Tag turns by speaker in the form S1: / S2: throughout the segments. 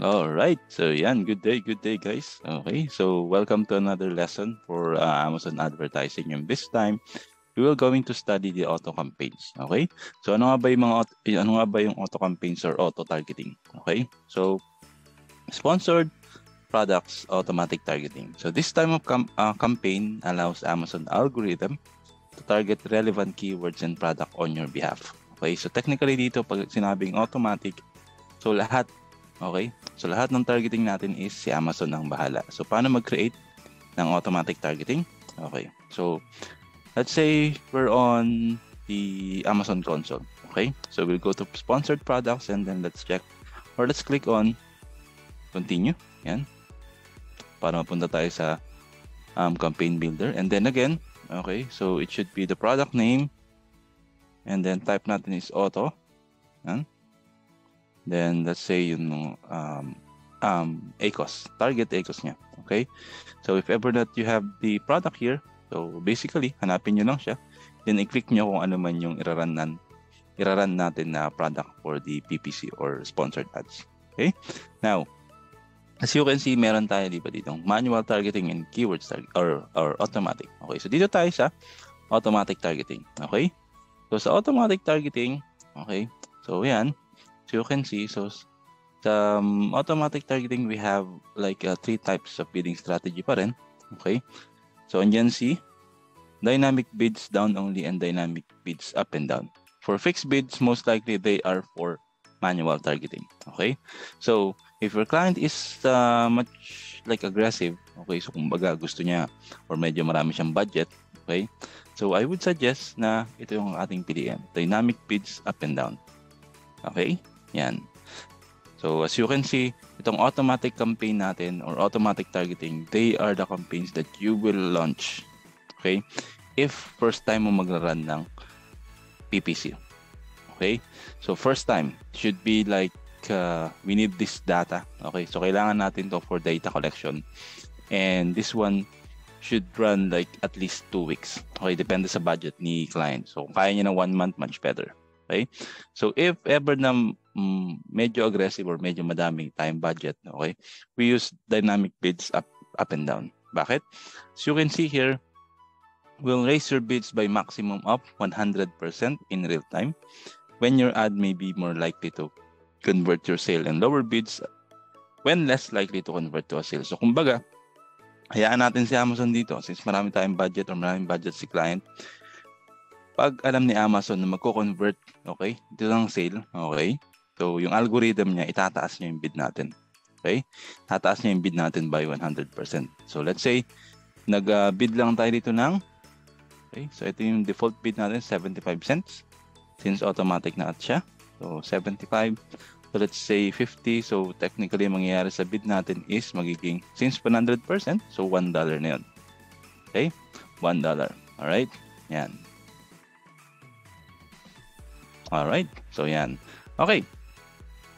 S1: All right. So yan, good day guys. Okay. So welcome to another lesson for Amazon advertising. And this time, we will going to study the auto campaigns. Okay? So ano nga ba yung auto campaigns or auto targeting? Okay? So sponsored products automatic targeting. So this type of campaign allows Amazon algorithm to target relevant keywords and product on your behalf. Okay? So technically dito pag sinabing automatic, so lahat. Okay? So lahat ng targeting natin is si Amazon ang bahala. So paano mag-create ng automatic targeting? Okay. So let's say we're on the Amazon console. Okay? So we'll go to sponsored products and then let's check or let's click on continue. Yan. Para mapunta tayo sa campaign builder. And then again, okay, so it should be the product name and then type natin is auto. Yan. Then let's say yung ACOS, target ACOS niya. Okay? So if ever that you have the product here, so basically hanapin nyo lang siya, then i-click nyo kung ano man yung iraran natin na product for the PPC or sponsored ads. Okay? Now, as you can see, meron tayo di ba dito manual targeting and keywords or automatic. Okay? So dito tayo sa automatic targeting. Okay? So sa automatic targeting, okay? So yan. So you can see, so sa automatic targeting, we have like 3 types of bidding strategy pa rin. Okay? So andyan si dynamic bids down only and dynamic bids up and down. For fixed bids, most likely they are for manual targeting. Okay? So if your client is much like aggressive, okay, so kumbaga gusto niya or medyo marami siyang budget, okay? So I would suggest na ito yung ating piliin. Dynamic bids up and down. Okay? Yan. So as you can see, itong automatic campaign natin or automatic targeting, they are the campaigns that you will launch. Okay? If first time mo magra-run ng PPC. Okay? So first time should be like we need this data. Okay? So kailangan natin to for data collection. And this one should run like at least 2 weeks. Okay? Depende sa budget ni client. So kaya niya ng 1 month, much better. Okay? So if ever na medyo aggressive or medyo madaming time budget, okay, we use dynamic bids up and down. Bakit? As you can see here, we'll raise your bids by maximum of 100% in real time when your ad may be more likely to convert your sale, and lower bids when less likely to convert to a sale. So kumbaga, hayaan natin si Amazon dito since marami tayong budget or maraming budget si client. Pag alam ni Amazon na magko-convert, okay, ito lang sale, okay, so yung algorithm niya, itataas niya yung bid natin. Okay? Tataas niya yung bid natin by 100%. So let's say, nag-bid lang tayo dito ng, okay, so ito yung default bid natin, 75 cents. Since automatic na at siya. So 75. So let's say 50. So technically, mangyayari sa bid natin is magiging, since 100%, so $1 na yun. Okay? $1. Alright? Yan. Alright, so yan. Okay,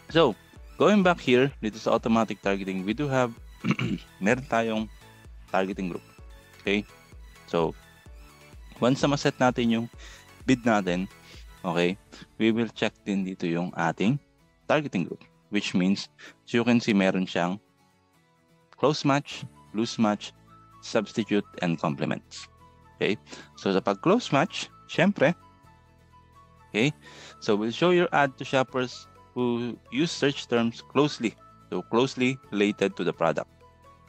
S1: so going back here, dito sa automatic targeting, we do have, meron tayong targeting group. Okay, so once na maset natin yung bid natin, okay, we will check din dito yung ating targeting group, which means, so you can see meron siyang close match, loose match, substitute, and complements. Okay, so sa pag-close match, syempre, okay, so we'll show your ad to shoppers who use search terms closely, so closely related to the product.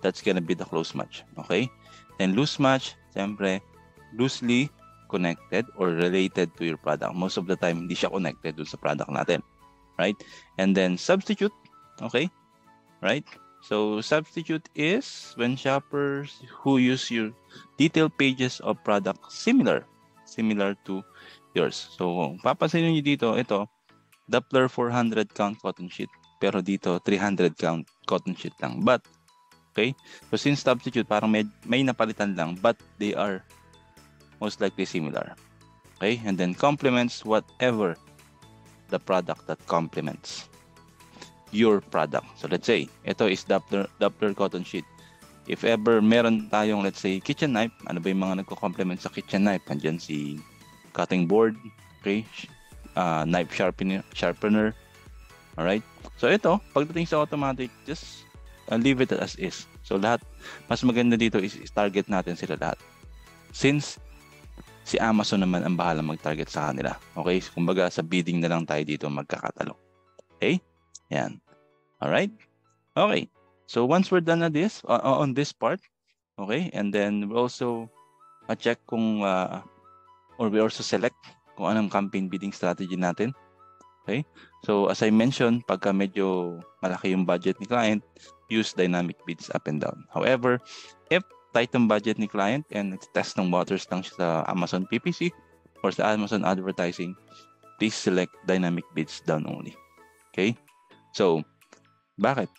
S1: That's gonna be the close match, okay? Then loose match, siyempre, loosely connected or related to your product. Most of the time, hindi siya connected dun sa product natin, right? And then substitute, okay? Right? So substitute is when shoppers who use your detailed pages of product similar to yours. So, papansin niyo dito, ito, Doppler 400 count cotton sheet. Pero dito, 300 count cotton sheet lang. But, okay, so since substitute, parang may napalitan lang, but they are most likely similar. Okay, and then complements whatever the product that complements your product. So, let's say, ito is Doppler cotton sheet. If ever meron tayong, let's say, kitchen knife, ano ba yung mga nagko-complement sa kitchen knife? Andyan si cutting board, okay, knife sharpener, Alright? So ito, pagdating sa automatic, just leave it as is. So lahat, mas maganda dito is target natin sila lahat. Since si Amazon naman ang bahala mag-target sa kanila. Okay? Kumbaga sa bidding na lang tayo dito magkakatalong. Okay? Yan. Alright? Okay. So once we're done on this part, okay, and then we also check kung or we also select kung anong campaign bidding strategy natin. Okay? So as I mentioned, pagka medyo malaki yung budget ni client, use dynamic bids up and down. However, if tight ang budget ni client and test ng waters lang siya sa Amazon PPC or sa Amazon advertising, please select dynamic bids down only. Okay? So, bakit?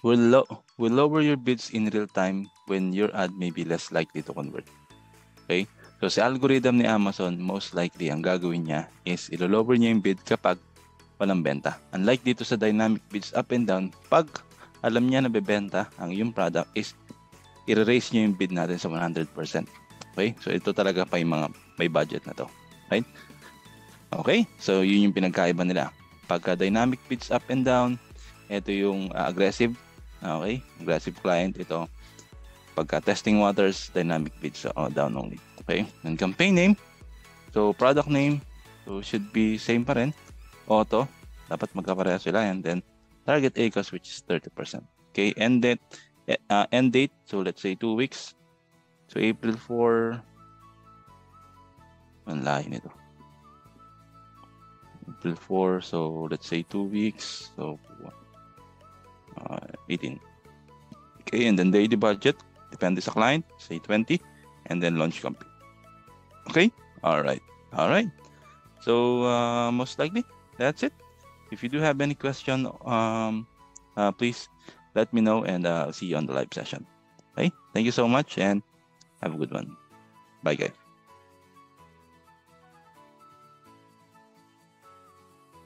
S1: We'll lower your bids in real time when your ad may be less likely to convert. Okay? So, sa algorithm ni Amazon, most likely, ang gagawin niya is ilo-lower niya yung bid kapag walang benta. Unlike dito sa dynamic bids up and down, pag alam niya na bebenta ang yung product is i-raise niya yung bid natin sa 100%. Okay? So, ito talaga pa yung mga may budget na to. Right? Okay? So, yun yung pinagkaiba nila. Pagka dynamic bids up and down, ito yung aggressive. Okay? Aggressive client. Ito. Pagka testing waters, dynamic bids down only. Okay? And campaign name. So, product name. So, should be same pa rin. Auto. Dapat magkapareha sila. And then, target ACOS, which is 30%. Okay? End date. So, let's say 2 weeks. So, April 4. Ang layo nito. April 4. So, let's say 2 weeks. So, 18. Okay, and then daily budget, depende sa client, say 20, and then launch campaign. Okay? Alright. So, most likely, that's it. If you do have any question, please let me know, and I'll see you on the live session. Okay? Thank you so much, and have a good one. Bye, guys.